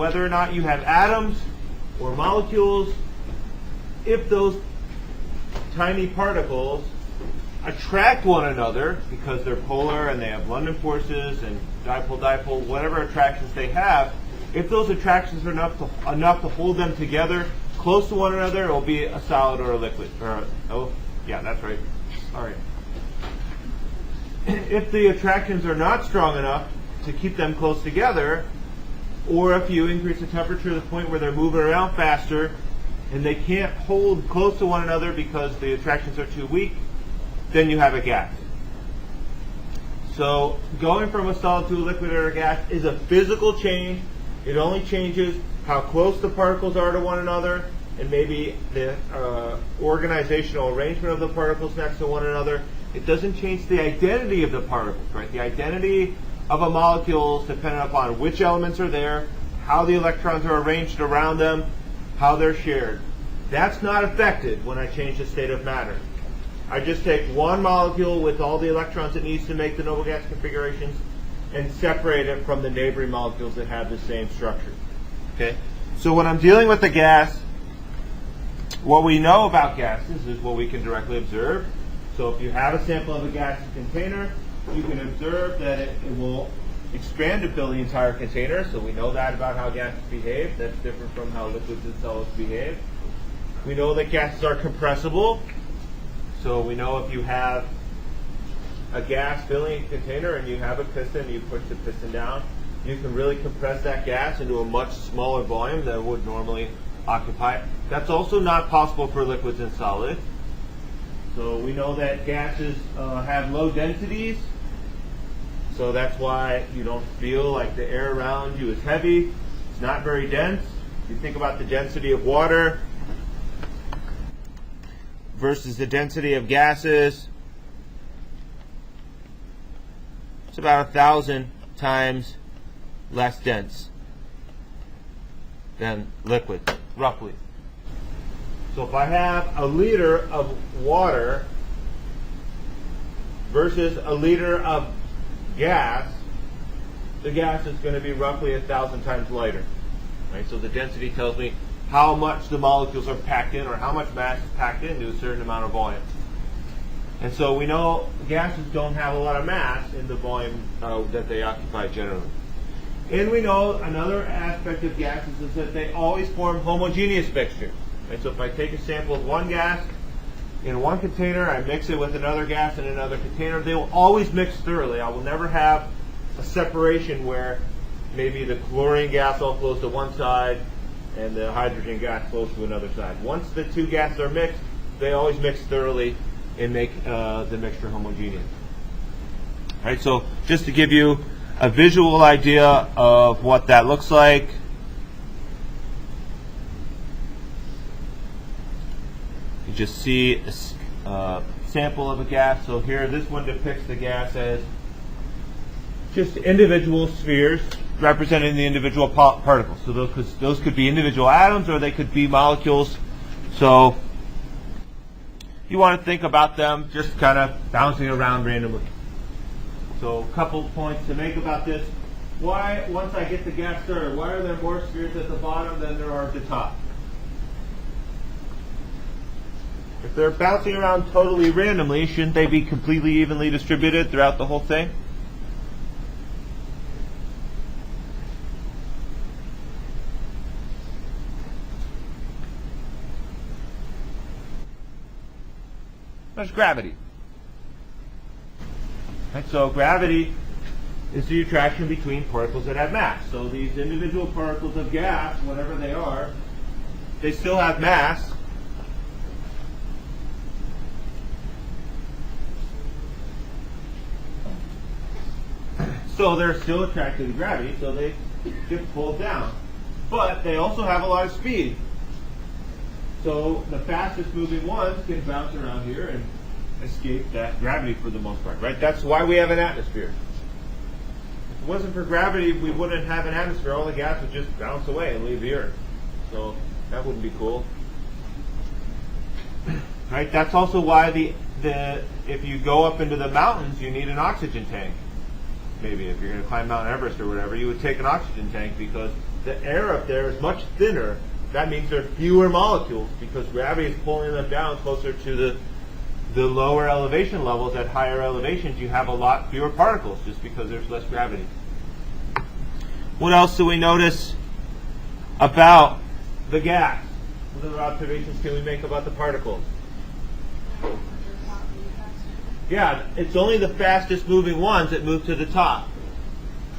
whether or not you have atoms or molecules, if those tiny particles attract one another because they're polar and they have London forces and dipole, whatever attractions they have, if those attractions are enough to hold them together close to one another, it will be a solid or a liquid. Oh, yeah, that's right. All right. If the attractions are not strong enough to keep them close together, or if you increase the temperature to the point where they're moving around faster and they can't hold close to one another because the attractions are too weak, then you have a gas. So going from a solid to a liquid or a gas is a physical change. It only changes how close the particles are to one another and maybe the organizational arrangement of the particles next to one another. It doesn't change the identity of the particles, right? The identity of a molecule is dependent upon which elements are there, how the electrons are arranged around them, how they're shared. That's not affected when I change the state of matter. I just take one molecule with all the electrons it needs to make the noble gas configurations and separate it from the neighboring molecules that have the same structure. Okay? So when I'm dealing with a gas, what we know about gases is what we can directly observe. So if you have a sample of a gas container, you can observe that it will expand to fill the entire container. So we know that about how gases behave. That's different from how liquids and solids behave. We know that gases are compressible. So we know if you have a gas filling a container and you have a piston, you push the piston down, you can really compress that gas into a much smaller volume than it would normally occupy. That's also not possible for liquids and solids. So we know that gases have low densities, so that's why you don't feel like the air around you is heavy. It's not very dense. If you think about the density of water versus the density of gases, it's about 1,000 times less dense than liquid, roughly. So if I have a liter of water versus a liter of gas, the gas is going to be roughly 1,000 times lighter. Right? So the density tells me how much the molecules are packed in or how much mass is packed into a certain amount of volume. And so we know gases don't have a lot of mass in the volume that they occupy generally. And we know another aspect of gases is that they always form homogeneous mixtures. Right? So if I take a sample of one gas in one container, I mix it with another gas in another container, they will always mix thoroughly. I will never have a separation where maybe the chlorine gas all flows to one side and the hydrogen gas flows to another side. Once the two gases are mixed, they always mix thoroughly and make the mixture homogeneous. All right, so just to give you a visual idea of what that looks like, you just see a sample of a gas. So here, this one depicts the gas as just individual spheres representing the individual particles. So those could be individual atoms or they could be molecules. So you want to think about them just kind of bouncing around randomly. So a couple points to make about this. Why, once I get the gas started, why are there more spheres at the bottom than there are at the top? If they're bouncing around totally randomly, shouldn't they be completely evenly distributed throughout the whole thing? There's gravity. Right, so gravity is the attraction between particles that have mass. So these individual particles of gas, whatever they are, they still have mass. So they're still attracted to gravity, so they get pulled down. But they also have a lot of speed. So the fastest moving ones can bounce around here and escape that gravity for the most part, right? That's why we have an atmosphere. If it wasn't for gravity, we wouldn't have an atmosphere. All the gas would just bounce away and leave the Earth. So that wouldn't be cool. Right? That's also why if you go up into the mountains, you need an oxygen tank. Maybe if you're going to climb Mount Everest or whatever, you would take an oxygen tank because the air up there is much thinner. That means there are fewer molecules because gravity is pulling them down closer to the lower elevation levels. At higher elevations, you have a lot fewer particles just because there's less gravity. What else do we notice about the gas? What other observations can we make about the particles? Yeah, it's only the fastest moving ones that move to the top.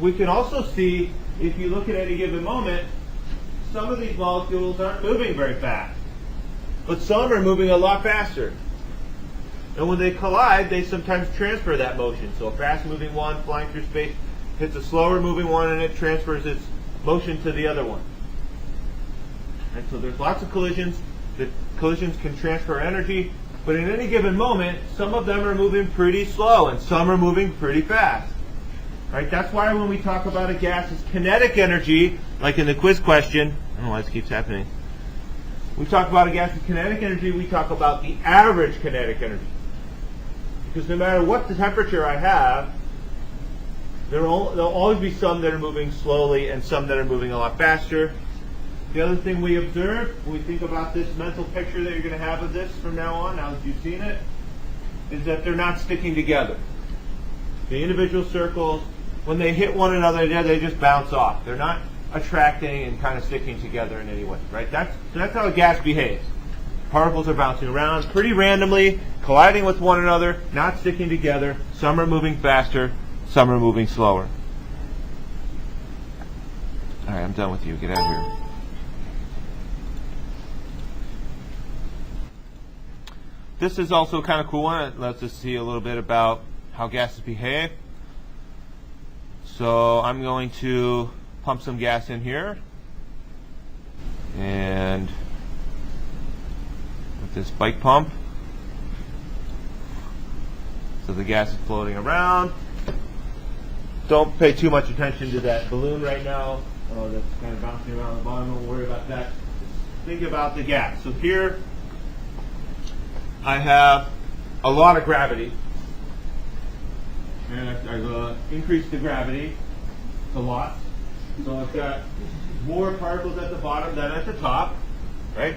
We can also see, if you look at any given moment, some of these molecules aren't moving very fast, but some are moving a lot faster. And when they collide, they sometimes transfer that motion. So a fast-moving one flying through space hits a slower-moving one, and it transfers its motion to the other one. And so there's lots of collisions. The collisions can transfer energy, but in any given moment, some of them are moving pretty slow, and some are moving pretty fast. Right? That's why when we talk about a gas's kinetic energy, like in the quiz question, I don't know why this keeps happening. We talk about a gas's kinetic energy, we talk about the average kinetic energy. Because no matter what the temperature I have, there'll always be some that are moving slowly and some that are moving a lot faster. The other thing we observe when we think about this mental picture that you're going to have of this from now on, now that you've seen it, is that they're not sticking together. The individual circles, when they hit one another, they just bounce off. They're not attracting and kind of sticking together in any way, right? That's how a gas behaves. Particles are bouncing around pretty randomly, colliding with one another, not sticking together. Some are moving faster, some are moving slower. All right, I'm done with you. Get out of here. This is also kind of cool one. It lets us see a little bit about how gases behave. So I'm going to pump some gas in here, and with this bike pump, so the gas is floating around. Don't pay too much attention to that balloon right now. That's kind of bouncing around the bottom. Don't worry about that. Think about the gas. So here I have a lot of gravity, and I've increased the gravity a lot. So I've got more particles at the bottom than at the top, right?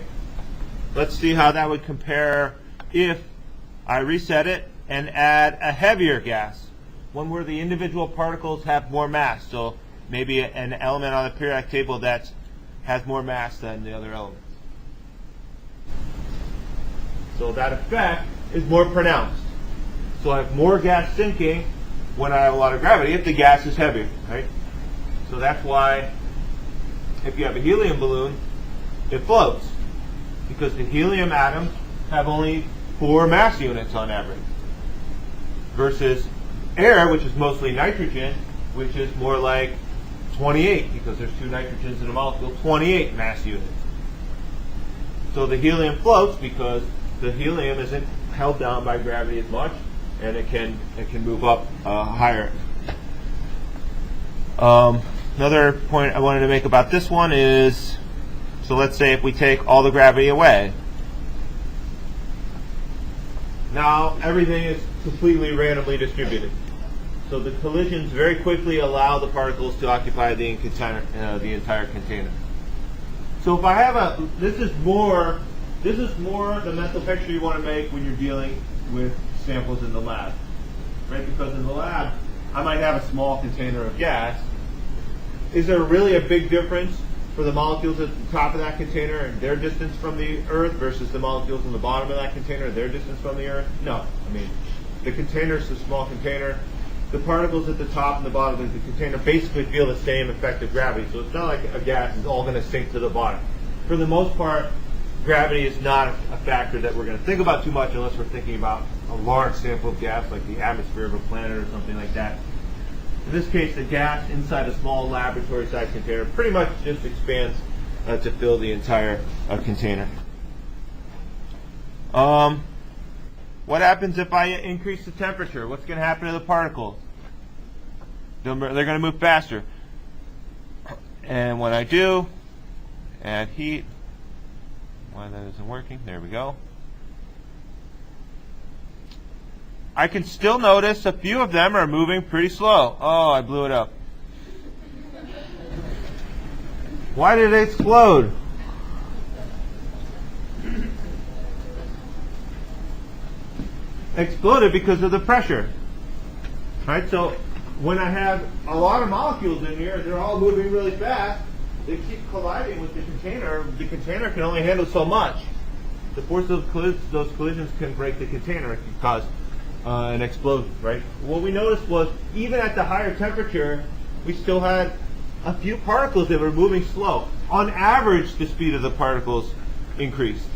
Let's see how that would compare if I reset it and add a heavier gas, one where the individual particles have more mass. So maybe an element on the periodic table that has more mass than the other elements. So that effect is more pronounced. So I have more gas sinking when I have a lot of gravity if the gas is heavier, right? So that's why if you have a helium balloon, it floats, because the helium atoms have only 4 mass units on average, versus air, which is mostly nitrogen, which is more like 28, because there's 2 nitrogens in a molecule, 28 mass units. So the helium floats because the helium isn't held down by gravity as much, and it can move up higher. Another point I wanted to make about this one is, so let's say if we take all the gravity away, now everything is completely randomly distributed. So the collisions very quickly allow the particles to occupy the entire container. So if I have this is more the mental picture you want to make when you're dealing with samples in the lab, right? Because in the lab, I might have a small container of gas. Is there really a big difference for the molecules at the top of that container and their distance from the Earth versus the molecules in the bottom of that container and their distance from the Earth? No. I mean, the container is a small container. The particles at the top and the bottom of the container basically feel the same effective gravity. So it's not like a gas is all going to sink to the bottom. For the most part, gravity is not a factor that we're going to think about too much unless we're thinking about a large sample of gas like the atmosphere of a planet or something like that. In this case, the gas inside a small laboratory-sized container pretty much just expands to fill the entire container. What happens if I increase the temperature? What's going to happen to the particles? They're going to move faster. And when I do, add heat. Why that isn't working? There we go. I can still notice a few of them are moving pretty slow. Oh, I blew it up. Why did it explode? Exploded because of the pressure. Right? So when I have a lot of molecules in here, they're all moving really fast, they keep colliding with the container. The container can only handle so much. The force of those collisions can break the container. It can cause an explosion, right? What we noticed was even at the higher temperature, we still had a few particles that were moving slow. On average, the speed of the particles increased.